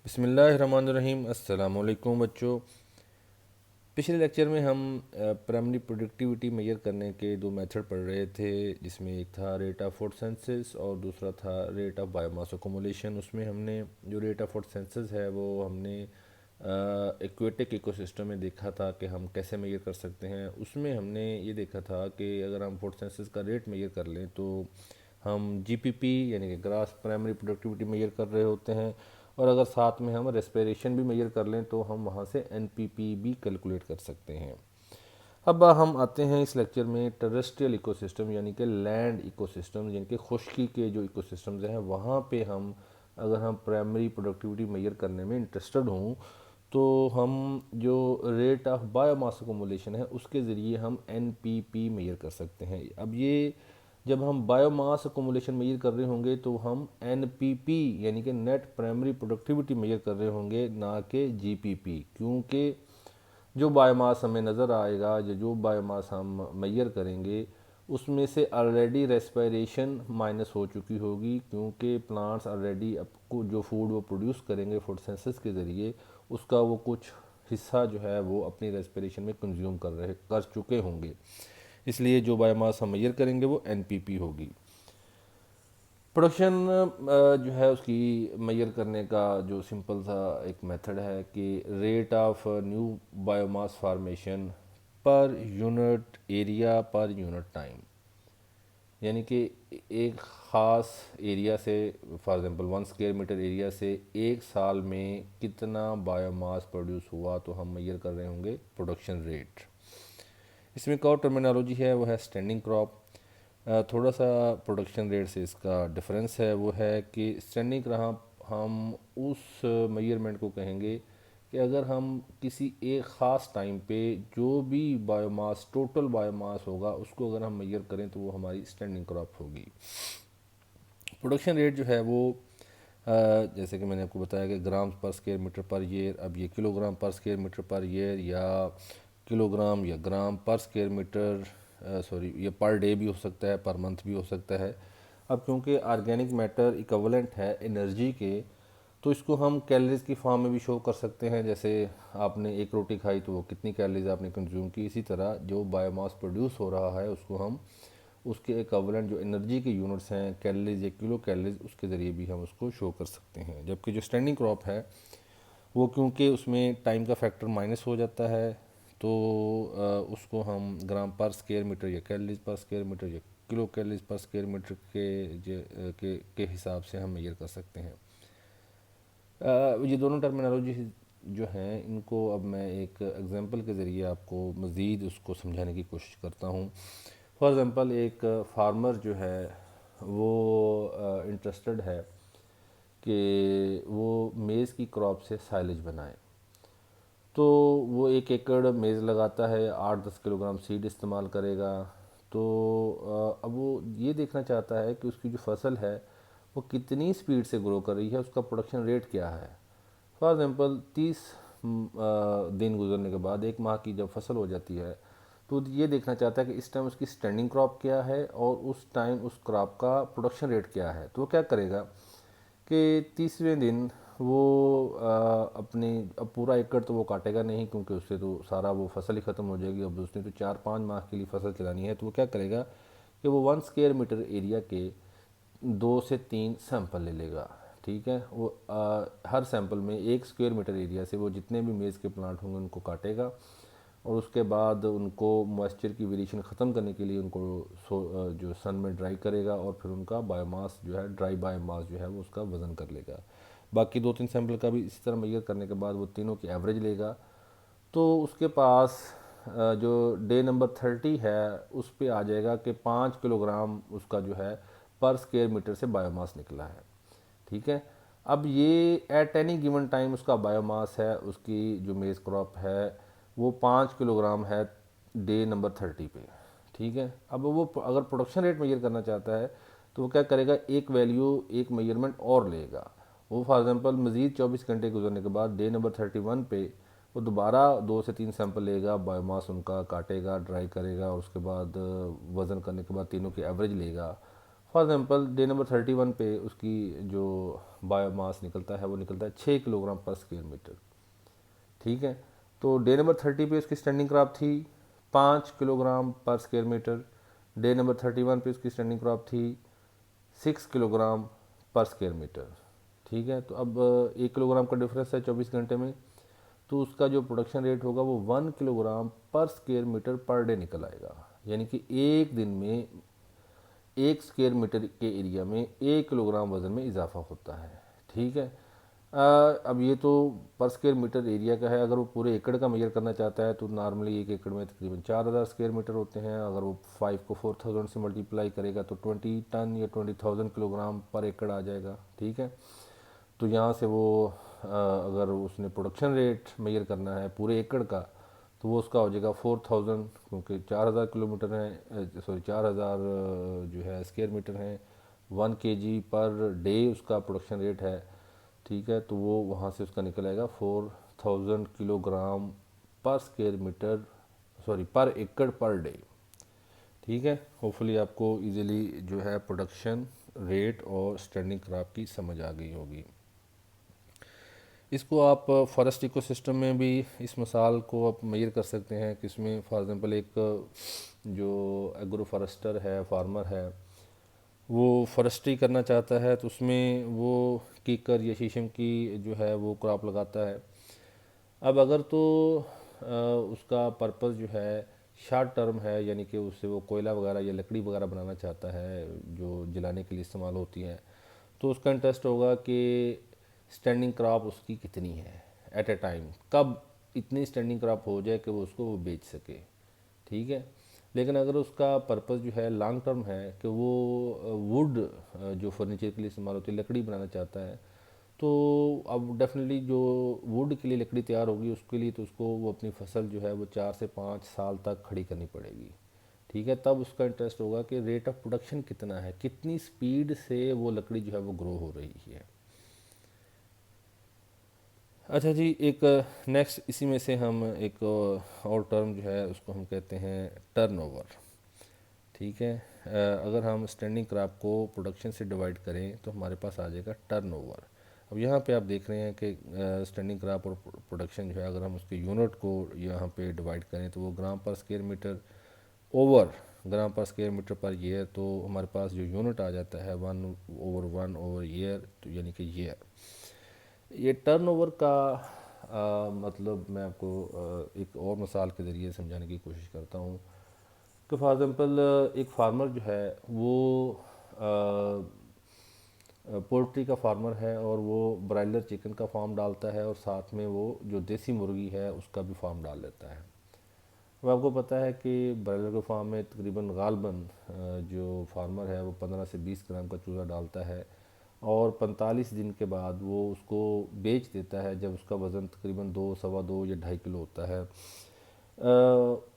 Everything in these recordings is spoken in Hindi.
बिस्मिल्लाहिर्रहमानिर्रहीम। अस्सलाम वालेकुम बच्चों। पिछले लेक्चर में हम प्राइमरी प्रोडक्टिविटी मेजर करने के दो मेथड पढ़ रहे थे, जिसमें एक था रेट ऑफ फोटोसिंथेसिस और दूसरा था रेट ऑफ बायोमास अकोमोलेशन। उसमें हमने जो रेट ऑफ फोटोसिंथेसिस है वो हमने एक्वेटिक इकोसिस्टम में देखा था कि हम कैसे मेजर कर सकते हैं। उसमें हमने ये देखा था कि अगर हम फोटोसिंथेसिस का रेट मेजर कर लें तो हम जीपीपी यानी कि ग्रास प्राइमरी प्रोडक्टिविटी मेजर कर रहे होते हैं, और अगर साथ में हम रेस्पिरेशन भी मेजर कर लें तो हम वहाँ से एनपीपी भी कैलकुलेट कर सकते हैं। अब हम आते हैं इस लेक्चर में टेरेस्ट्रियल इकोसिस्टम यानी कि लैंड इकोसिस्टम, यानी कि खुश्की के जो इकोसिस्टम्स हैं वहाँ पे हम अगर हम प्राइमरी प्रोडक्टिविटी मेजर करने में इंटरेस्टेड हों तो हम जो रेट ऑफ बायोमास अकोमोलेशन है उसके ज़रिए हम एनपीपी मेजर कर सकते हैं। अब ये जब हम बायोमास अकोमोलेशन मेजर कर रहे होंगे तो हम एनपीपी यानी कि नेट प्राइमरी प्रोडक्टिविटी मेजर कर रहे होंगे, ना कि जीपीपी, क्योंकि जो बायोमास हमें नज़र आएगा जो बायोमास हम मेजर करेंगे उसमें से ऑलरेडी रेस्पिरेशन माइनस हो चुकी होगी, क्योंकि प्लांट्स ऑलरेडी आपको जो फूड वो प्रोड्यूस करेंगे फोटोसिंथेसिस के ज़रिए उसका वो कुछ हिस्सा जो है वो अपनी रेस्पिरेशन में कंज्यूम कर चुके होंगे। इसलिए जो बायोमास हम मेजर करेंगे वो एनपीपी होगी। प्रोडक्शन जो है उसकी मेजर करने का जो सिंपल सा एक मेथड है कि rate of new biomass formation per unit area per unit time, यानी कि एक ख़ास एरिया से, for example 1 square metre area से एक साल में कितना बायोमास प्रोड्यूस हुआ तो हम मेजर कर रहे होंगे प्रोडक्शन रेट। इसमें एक और टर्मिनोलॉजी है वो है स्टैंडिंग क्रॉप। थोड़ा सा प्रोडक्शन रेट से इसका डिफरेंस है, वो है कि स्टैंडिंग क्रॉप हम उस मेजरमेंट को कहेंगे कि अगर हम किसी एक ख़ास टाइम पे जो भी बायोमास टोटल बायोमास होगा उसको अगर हम मेजर करें तो वो हमारी स्टैंडिंग क्रॉप होगी। प्रोडक्शन रेट जो है वो जैसे कि मैंने आपको बताया कि ग्राम per square metre per year, अब ये किलोग्राम पर स्क्वायर मीटर पर ईयर या किलोग्राम या ग्राम पर स्क्वायर मीटर, सॉरी, ये पर डे भी हो सकता है, पर मंथ भी हो सकता है। अब क्योंकि ऑर्गेनिक मैटर इक्विवेलेंट है एनर्जी के, तो इसको हम कैलोरीज की फॉर्म में भी शो कर सकते हैं। जैसे आपने एक रोटी खाई तो वो कितनी कैलोरीज आपने कंज्यूम की, इसी तरह जो बायोमास प्रोड्यूस हो रहा है उसको हम उसके इक्विवेलेंट जो एनर्जी के यूनिट्स हैं कैलोरीज या किलो कैलोरीज, उसके ज़रिए भी हम उसको शो कर सकते हैं। जबकि जो स्टैंडिंग क्रॉप है वो क्योंकि उसमें टाइम का फैक्टर माइनस हो जाता है तो उसको हम ग्राम पर स्क्वायर मीटर या कैलोरीज पर स्क्वायर मीटर या kilo calories per square metre के हिसाब से हम मेजर कर सकते हैं। ये दोनों टर्मिनोलॉजी जो हैं इनको अब मैं एक एग्जांपल के ज़रिए आपको मज़ीद उसको समझाने की कोशिश करता हूँ। फॉर एग्ज़ाम्पल एक फार्मर जो है वो इंटरेस्टेड है कि वो मेज़ की क्रॉप से साइलेज बनाए, तो वो 1 एकड़ मेज़ लगाता है, 8-10 किलोग्राम सीड इस्तेमाल करेगा। तो अब वो ये देखना चाहता है कि उसकी जो फसल है वो कितनी स्पीड से ग्रो कर रही है, उसका प्रोडक्शन रेट क्या है। फॉर एग्ज़ाम्पल 30 दिन गुजरने के बाद 1 माह की जब फसल हो जाती है तो ये देखना चाहता है कि इस टाइम उसकी स्टैंडिंग क्रॉप क्या है और उस टाइम उस क्रॉप का प्रोडक्शन रेट क्या है। तो वो क्या करेगा कि 30वें दिन वो अपनी, अब पूरा एकड़ तो वो काटेगा नहीं क्योंकि उससे तो सारा वो फसल ही ख़त्म हो जाएगी। अब उसने तो 4-5 माह के लिए फसल चलानी है, तो वो क्या करेगा कि वो 1 स्क्वायर मीटर एरिया के 2 से 3 सैंपल ले लेगा। ठीक है, वो हर सैंपल में 1 स्क्वायर मीटर एरिया से वो जितने भी मेज़ के प्लांट होंगे उनको काटेगा, और उसके बाद उनको मॉइस्चर की वेरिएशन ख़त्म करने के लिए उनको जो सन में ड्राई करेगा, और फिर उनका बायोमास जो है, ड्राई बायोमास जो है वो उसका वज़न कर लेगा। बाकी 2-3 सैंपल का भी इसी तरह मेजर करने के बाद वो तीनों की एवरेज लेगा। तो उसके पास जो डे नंबर 30 है उस पे आ जाएगा कि 5 किलोग्राम उसका जो है पर स्क्वायर मीटर से बायोमास निकला है। ठीक है, अब ये एट एनी गिवन टाइम उसका बायोमास है, उसकी जो मेज़ क्रॉप है वो 5 किलोग्राम है डे नंबर 30 पे। ठीक है, अब वो अगर प्रोडक्शन रेट मेजर करना चाहता है तो वो क्या करेगा, एक वैल्यू, एक मेजरमेंट और लेगा। वो फॉर एग्जांपल मज़ीद 24 घंटे गुजरने के बाद डे नंबर 31 पे वो दोबारा 2 से 3 सैंपल लेगा, बायोमास उनका काटेगा, ड्राई करेगा, और उसके बाद वज़न करने के बाद तीनों की एवरेज लेगा। फॉर एग्जांपल डे नंबर 31 पे उसकी जो बायोमास निकलता है वो निकलता है 6 किलोग्राम पर स्क्वायर मीटर। ठीक है, तो डे नंबर 30 पे उसकी स्टैंडिंग क्रॉप थी 5 किलोग्राम पर स्क्वायर मीटर। डे नंबर 31 पे उसकी स्टैंडिंग क्रॉप थी 6 किलोग्राम पर स्क्वायर मीटर। ठीक है, तो अब 1 किलोग्राम का डिफरेंस है 24 घंटे में, तो उसका जो प्रोडक्शन रेट होगा वो 1 किलोग्राम पर स्क्वायर मीटर पर डे निकल आएगा। यानी कि एक दिन में 1 स्क्वायर मीटर के एरिया में 1 किलोग्राम वज़न में इजाफा होता है। ठीक है, अब ये तो पर स्क्वायर मीटर एरिया का है। अगर वो पूरे एकड़ का मेजर करना चाहता है तो नॉर्मली एक एकड़ में तकरीबन 4000 स्क्वायर मीटर होते हैं। अगर वो 5 को 4000 से मल्टीप्लाई करेगा तो 20 टन या 20,000 किलोग्राम पर एकड़ आ जाएगा। ठीक है, तो यहाँ से वो अगर उसने प्रोडक्शन रेट मेजर करना है पूरे एकड़ का तो वो उसका हो जाएगा 4000, क्योंकि 4000 किलोमीटर है, सॉरी 4000 जो है स्क्वायर मीटर हैं, 1 kg पर डे उसका प्रोडक्शन रेट है। ठीक है, तो वो वहाँ से उसका निकल आएगा 4000 किलोग्राम पर स्क्वायर मीटर, सॉरी पर एकड़ पर डे। ठीक है, होपफुली आपको इजीली जो है प्रोडक्शन रेट और स्टैंडिंग क्रॉप की समझ आ गई होगी। इसको आप फॉरेस्ट इकोसिस्टम में भी इस मिसाल को आप मेजर कर सकते हैं कि इसमें फॉर एग्जांपल एक जो एग्रो फॉरेस्टर है, फार्मर है, वो फॉरेस्ट्री करना चाहता है तो उसमें वो कीकर या शीशम की जो है वो क्रॉप लगाता है। अब अगर तो उसका पर्पस जो है शॉर्ट टर्म है, यानी कि उससे वो कोयला वगैरह या लकड़ी वगैरह बनाना चाहता है जो जलाने के लिए इस्तेमाल होती है, तो उसका इंटरेस्ट होगा कि स्टैंडिंग क्रॉप उसकी कितनी है एट ए टाइम, कब इतनी स्टैंडिंग क्रॉप हो जाए कि वो उसको वो बेच सके। ठीक है, लेकिन अगर उसका पर्पस जो है लॉन्ग टर्म है कि वो वुड जो फर्नीचर के लिए इस्तेमाल होती है लकड़ी बनाना चाहता है, तो अब डेफिनेटली जो वुड के लिए लकड़ी तैयार होगी उसके लिए तो उसको वो अपनी फसल जो है वो 4 से 5 साल तक खड़ी करनी पड़ेगी। ठीक है, तब उसका इंटरेस्ट होगा कि रेट ऑफ प्रोडक्शन कितना है, कितनी स्पीड से वो लकड़ी जो है वो ग्रो हो रही है। अच्छा जी, एक नेक्स्ट इसी में से हम एक और टर्म जो है उसको हम कहते हैं टर्नओवर। ठीक है, अगर हम स्टैंडिंग क्रॉप को प्रोडक्शन से डिवाइड करें तो हमारे पास आ जाएगा टर्नओवर। अब यहाँ पे आप देख रहे हैं कि स्टैंडिंग क्रॉप और प्रोडक्शन जो है अगर हम उसके यूनिट को यहाँ पे डिवाइड करें तो वो ग्राम पर स्क्वायर मीटर ओवर ग्राम per square metre per year, तो हमारे पास जो यूनिट आ जाता है 1/1/ईयर, तो यानी कि ईयर। ये टर्नओवर का मतलब मैं आपको एक और मिसाल के ज़रिए समझाने की कोशिश करता हूँ कि फॉर एग्ज़ाम्पल एक फार्मर जो है वो पोल्ट्री का फार्मर है और वो ब्रायलर चिकन का फार्म डालता है और साथ में वो जो देसी मुर्गी है उसका भी फार्म डाल लेता है। अब आपको पता है कि ब्रायलर के फार्म में तकरीबन गालबन जो फार्मर है वो 15 से 20 ग्राम का चूज़ा डालता है और 45 दिन के बाद वो उसको बेच देता है जब उसका वज़न तकरीबन 2, 2.25 या 2.5 किलो होता है।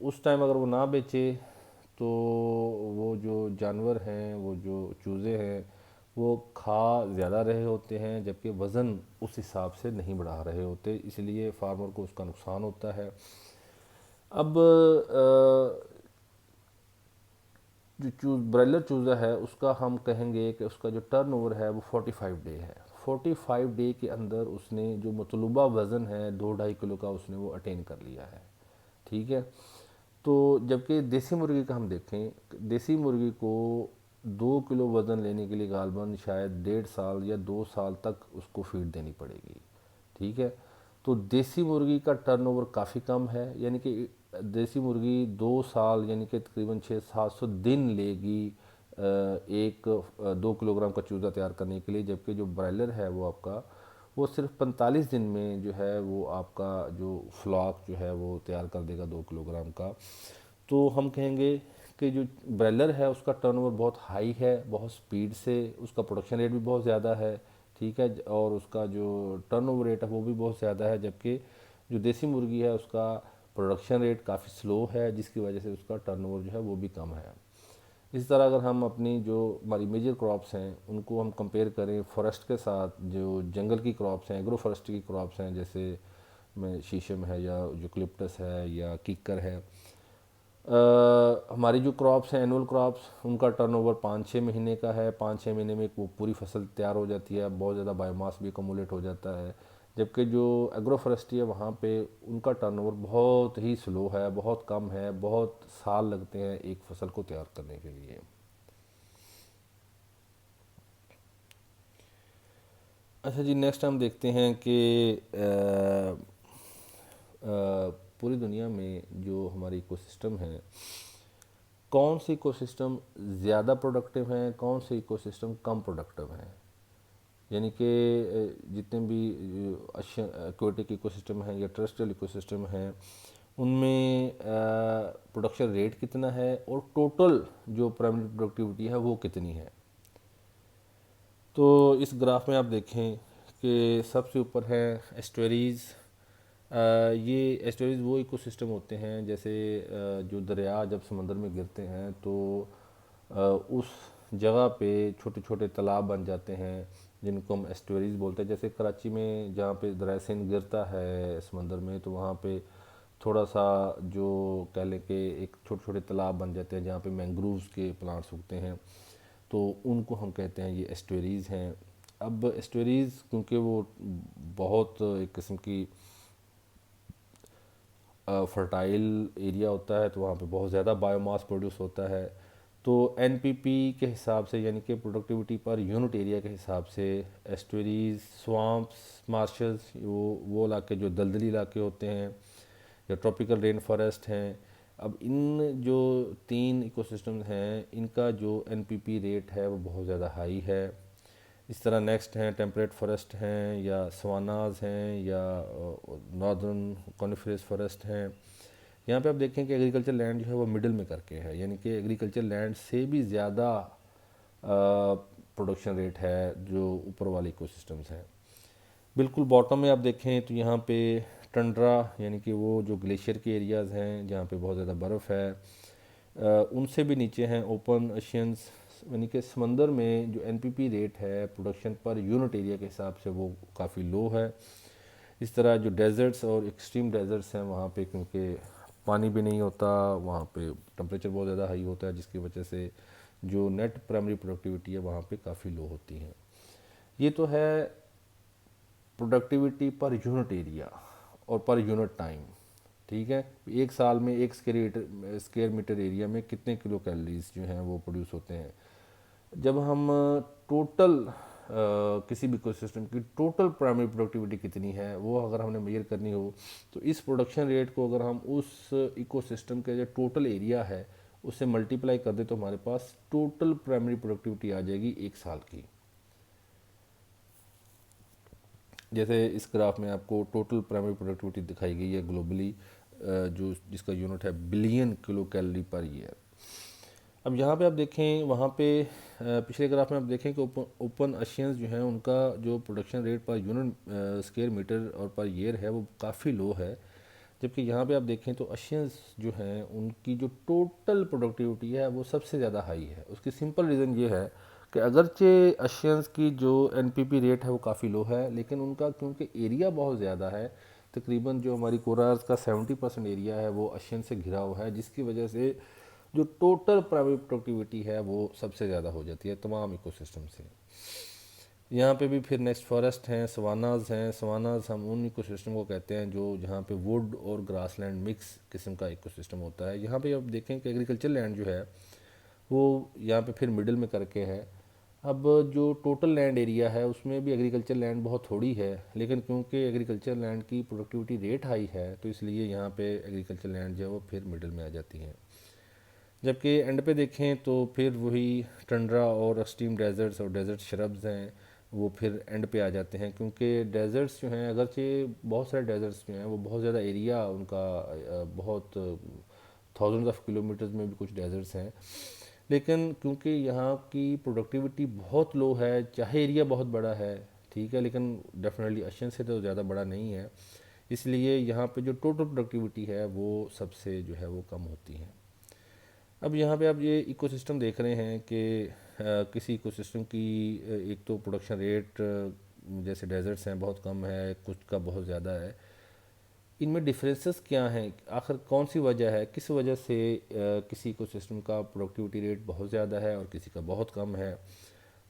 उस टाइम अगर वो ना बेचे तो वो जो जानवर हैं, वो जो चूज़े हैं, वो खा ज़्यादा रहे होते हैं जबकि वज़न उस हिसाब से नहीं बढ़ा रहे होते, इसलिए फार्मर को उसका नुकसान होता है। अब जो ब्रायलर चूज़ा है उसका हम कहेंगे कि उसका जो टर्नओवर है वो 45 डे है। 45 डे के अंदर उसने जो मतलूबा वज़न है 2-2.5 किलो का उसने वो अटेन कर लिया है। ठीक है, तो जबकि देसी मुर्गी का हम देखें, देसी मुर्गी को 2 किलो वज़न लेने के लिए गालबन शायद 1.5 साल या 2 साल तक उसको फीड देनी पड़ेगी। ठीक है, तो देसी मुर्गी का टर्नओवर काफ़ी कम है, यानी कि देसी मुर्गी 2 साल यानी कि तकरीबन 600-700 दिन लेगी एक 2 किलोग्राम का चूज़ा तैयार करने के लिए, जबकि जो ब्रायलर है वो आपका वो सिर्फ 45 दिन में जो है वो आपका जो फ्लॉक जो है वो तैयार कर देगा 2 किलोग्राम का। तो हम कहेंगे कि जो ब्रायलर है उसका टर्नओवर बहुत हाई है, बहुत स्पीड से, उसका प्रोडक्शन रेट भी बहुत ज़्यादा है। ठीक है, और उसका जो टर्नओवर रेट है वो भी बहुत ज़्यादा है, जबकि जो देसी मुर्गी है उसका प्रोडक्शन रेट काफ़ी स्लो है जिसकी वजह से उसका टर्नओवर जो है वो भी कम है। इस तरह अगर हम अपनी जो हमारी मेजर क्रॉप्स हैं उनको हम कंपेयर करें फॉरेस्ट के साथ, जो जंगल की क्रॉप्स हैं, एग्रो फॉरेस्ट की क्रॉप्स हैं, जैसे में शीशम है या यूकलिप्टस है या कीकर है, हमारी जो क्रॉप्स हैं एनुअल क्रॉप्स, उनका टर्नओवर 5-6 महीने का है। 5-6 महीने में वो पूरी फसल तैयार हो जाती है, बहुत ज़्यादा बायोमास भी कमुलेट हो जाता है। जबकि जो एग्रो फॉरेस्ट्री है वहाँ पे उनका टर्नओवर बहुत ही स्लो है, बहुत कम है, बहुत साल लगते हैं एक फसल को तैयार करने के लिए। अच्छा जी, नेक्स्ट हम देखते हैं कि पूरी दुनिया में जो हमारी इकोसिस्टम है, कौन से इकोसिस्टम ज़्यादा प्रोडक्टिव हैं, कौन से इकोसिस्टम कम प्रोडक्टिव हैं। यानी कि जितने भी एक्वेटिक इकोसिस्टम हैं या टेरेस्ट्रियल इकोसिस्टम हैं, उनमें प्रोडक्शन रेट कितना है और टोटल जो प्राइमरी प्रोडक्टिविटी है वो कितनी है। तो इस ग्राफ में आप देखें कि सबसे ऊपर है एस्टुअरीज़। ये एस्टुअरीज़ वो इकोसिस्टम होते हैं जैसे जो दरिया जब समंदर में गिरते हैं तो उस जगह पे छोटे छोटे तालाब बन जाते हैं जिनको हम एस्टुअरीज़ बोलते हैं। जैसे कराची में जहाँ पे दरिया सिंध गिरता है समंदर में, तो वहाँ पे थोड़ा सा जो कह लें कि एक छोटे छोटे तालाब बन जाते हैं जहाँ पे मैंग्रोव्स के प्लांट्स उगते हैं, तो उनको हम कहते हैं ये एस्टुअरीज़ हैं। अब एस्टुअरीज़ क्योंकि वो बहुत एक किस्म की फर्टाइल एरिया होता है, तो वहाँ पे बहुत ज़्यादा बायोमास प्रोड्यूस होता है। तो एनपीपी के हिसाब से यानी कि प्रोडक्टिविटी पर यूनिट एरिया के हिसाब से एस्टुअरीज, स्वाम्प्स, मार्शल्स, वो इलाके जो दलदली इलाके होते हैं या ट्रॉपिकल रेन फॉरेस्ट हैं, अब इन जो 3 इकोसिस्टम्स हैं इनका जो एनपीपी रेट है वो बहुत ज़्यादा हाई है। इस तरह नेक्स्ट हैं टेम्परेट फॉरेस्ट हैं या सवानाज हैं या नॉर्दर्न कॉनिफरस फॉरेस्ट हैं। यहाँ पे आप देखें कि एग्रीकल्चर लैंड जो है वो मिडिल में करके है, यानी कि एग्रीकल्चर लैंड से भी ज़्यादा प्रोडक्शन रेट है जो ऊपर वाले इकोसिस्टम्स हैं। बिल्कुल बॉटम में आप देखें तो यहाँ पे टंड्रा यानी कि वो जो ग्लेशियर के एरियाज़ हैं जहाँ पे बहुत ज़्यादा बर्फ़ है, उनसे भी नीचे हैं ओपन ओशियंस, यानी कि समंदर में जो एनपीपी रेट है प्रोडक्शन पर यूनिट एरिया के हिसाब से वो काफ़ी लो है। इस तरह जो डेजर्ट्स और एक्सट्रीम डेजर्ट्स हैं वहाँ पे क्योंकि पानी भी नहीं होता, वहाँ पे टेम्परेचर बहुत ज़्यादा हाई होता है जिसकी वजह से जो नेट प्राइमरी प्रोडक्टिविटी है वहाँ पे काफ़ी लो होती है। ये तो है प्रोडक्टिविटी पर यूनिट एरिया और पर यूनिट टाइम। ठीक है, एक साल में एक स्क्वायर मीटर एरिया में कितने किलो कैलोरीज जो हैं वो प्रोड्यूस होते हैं। जब हम टोटल किसी भी इकोसिस्टम की टोटल प्राइमरी प्रोडक्टिविटी कितनी है वो अगर हमने मेजर करनी हो, तो इस प्रोडक्शन रेट को अगर हम उस इकोसिस्टम के जो टोटल एरिया है उससे मल्टीप्लाई कर दें तो हमारे पास टोटल प्राइमरी प्रोडक्टिविटी आ जाएगी एक साल की। जैसे इस ग्राफ में आपको टोटल प्राइमरी प्रोडक्टिविटी दिखाई गई है ग्लोबली, जो जिसका यूनिट है billion kilo calorie per year. अब यहाँ पे आप देखें, वहाँ पे पिछले ग्राफ में आप देखें कि ओपन ओशियंस जो हैं उनका जो production rate per unit square metre और पर ईयर है वो काफ़ी लो है। जबकि यहाँ पे आप देखें तो ओशियंस जो हैं उनकी जो टोटल प्रोडक्टिविटी है वो सबसे ज़्यादा हाई है। उसकी सिंपल रीज़न ये है कि अगरचे ओशियंस की जो एनपीपी रेट है वो काफ़ी लो है, लेकिन उनका क्योंकि एरिया बहुत ज़्यादा है, तकरीबन जो हमारी कोरास का 70% एरिया है वो ओशियन से घिरा हुआ है, जिसकी वजह से जो टोटल प्राइमरी प्रोडक्टिविटी है वो सबसे ज़्यादा हो जाती है तमाम इकोसिस्टम से। यहाँ पे भी फिर नेक्स्ट फॉरेस्ट हैं, सवानाज हैं। सवानाज हम उन इकोसिस्टम को कहते हैं जो जहाँ पे वुड और ग्रासलैंड मिक्स किस्म का इकोसिस्टम होता है। यहाँ पे आप देखें कि एग्रीकल्चर लैंड जो है वो यहाँ पे फिर मिडिल में करके है। अब जो टोटल लैंड एरिया है उसमें भी एग्रीकल्चर लैंड बहुत थोड़ी है, लेकिन क्योंकि एग्रीकल्चर लैंड की प्रोडक्टिविटी रेट हाई है तो इसलिए यहाँ पे एग्रीकल्चर लैंड जो है वो फिर मिडिल में आ जाती हैं। जबकि एंड पे देखें तो फिर वही टंड्रा और एक्सट्रीम डेजर्ट्स और डेजर्ट शरब्स हैं वो फिर एंड पे आ जाते हैं, क्योंकि डेजर्ट्स जो हैं अगरचे बहुत सारे डेजर्ट्स जो हैं वो बहुत ज़्यादा एरिया उनका बहुत थाउजेंड्स ऑफ किलोमीटर्स में भी कुछ डेजर्ट्स हैं, लेकिन क्योंकि यहाँ की प्रोडक्टिविटी बहुत लो है, चाहे एरिया बहुत बड़ा है, ठीक है, लेकिन डेफिनेटली एशियन से तो ज़्यादा बड़ा नहीं है, इसलिए यहाँ पे जो टोटल प्रोडक्टिविटी है वो सबसे जो है वो कम होती है। अब यहाँ पे आप ये इकोसिस्टम देख रहे हैं कि किसी इकोसिस्टम की एक तो प्रोडक्शन रेट जैसे डेजर्ट्स हैं बहुत कम है, कुछ का बहुत ज़्यादा है। इनमें डिफरेंसेस क्या हैं, आखिर कौन सी वजह है, किस वजह से किसी को सिस्टम का प्रोडक्टिविटी रेट बहुत ज़्यादा है और किसी का बहुत कम है।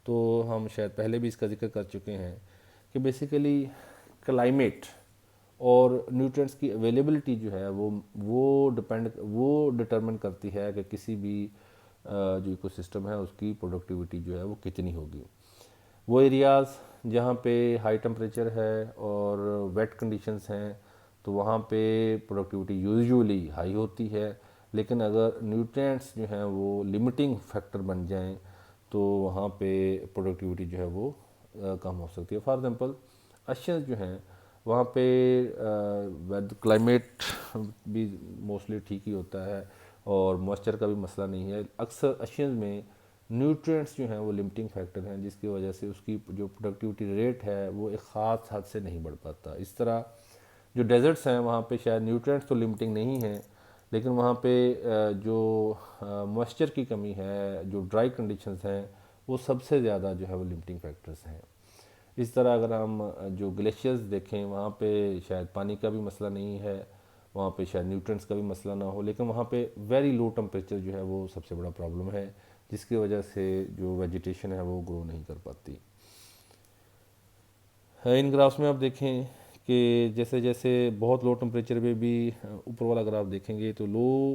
तो हम शायद पहले भी इसका जिक्र कर चुके हैं कि बेसिकली क्लाइमेट और न्यूट्रिएंट्स की अवेलेबिलिटी जो है वो डिटरमिन करती है कि किसी भी जो इकोसिस्टम है उसकी प्रोडक्टिविटी जो है वो कितनी होगी। वो एरियाज़ जहाँ पे हाई टेम्परेचर है और वेट कंडीशंस हैं तो वहाँ पे प्रोडक्टिविटी यूजुअली हाई होती है, लेकिन अगर न्यूट्रिएंट्स जो हैं वो लिमिटिंग फैक्टर बन जाएं तो वहाँ पे प्रोडक्टिविटी जो है वो कम हो सकती है। फॉर एग्जांपल अशियंस जो हैं वहाँ पे वेदर क्लाइमेट भी मोस्टली ठीक ही होता है और मॉइस्चर का भी मसला नहीं है। अक्सर अशियंस में न्यूट्रिएंट्स जो हैं वो लिमिटिंग फैक्टर हैं जिसकी वजह से उसकी जो प्रोडक्टिविटी रेट है वो एक ख़ास हद से नहीं बढ़ पाता। इस तरह जो डेजर्ट्स हैं वहाँ पे शायद न्यूट्रिएंट्स तो लिमिटिंग नहीं है, लेकिन वहाँ पे जो मॉइस्चर की कमी है, जो ड्राई कंडीशंस हैं, वो सबसे ज़्यादा जो है वो लिमिटिंग फैक्टर्स हैं। इस तरह अगर हम जो ग्लेशियर्स देखें वहाँ पे शायद पानी का भी मसला नहीं है, वहाँ पे शायद न्यूट्रिएंट्स का भी मसला ना हो, लेकिन वहाँ पे वेरी लो टेम्परेचर जो है वो सबसे बड़ा प्रॉब्लम है जिसकी वजह से जो वेजिटेशन है वो ग्रो नहीं कर पाती है। इन ग्राफ्स में आप देखें कि जैसे जैसे बहुत लो टेम्परेचर पे भी ऊपर वाला ग्राफ देखेंगे तो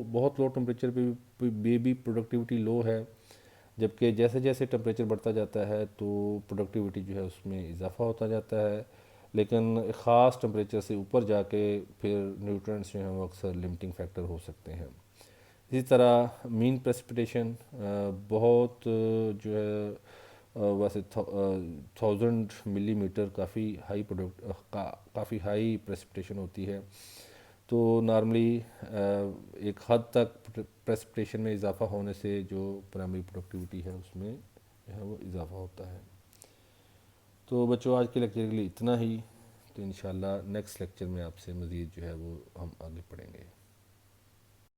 बहुत लो टेम्परेचर पे भी प्रोडक्टिविटी लो है, जबकि जैसे जैसे टेम्परेचर बढ़ता जाता है तो प्रोडक्टिविटी जो है उसमें इजाफा होता जाता है, लेकिन एक ख़ास टेम्परेचर से ऊपर जाके फिर न्यूट्रिएंट्स जो हैं वो अक्सर लिमिटिंग फैक्टर हो सकते हैं। इसी तरह मीन प्रेसिपिटेशन बहुत जो है वैसे 1000 मिलीमीटर काफ़ी हाई काफ़ी हाई प्रेसिपिटेशन होती है। तो नॉर्मली एक हद तक प्रेसिपिटेशन में इजाफा होने से जो प्राइमरी प्रोडक्टिविटी है उसमें जो है वो इजाफा होता है। तो बच्चों आज के लेक्चर के लिए इतना ही। तो इंशाल्लाह नेक्स्ट लेक्चर में आपसे मज़ीद जो है वो हम आगे पढ़ेंगे।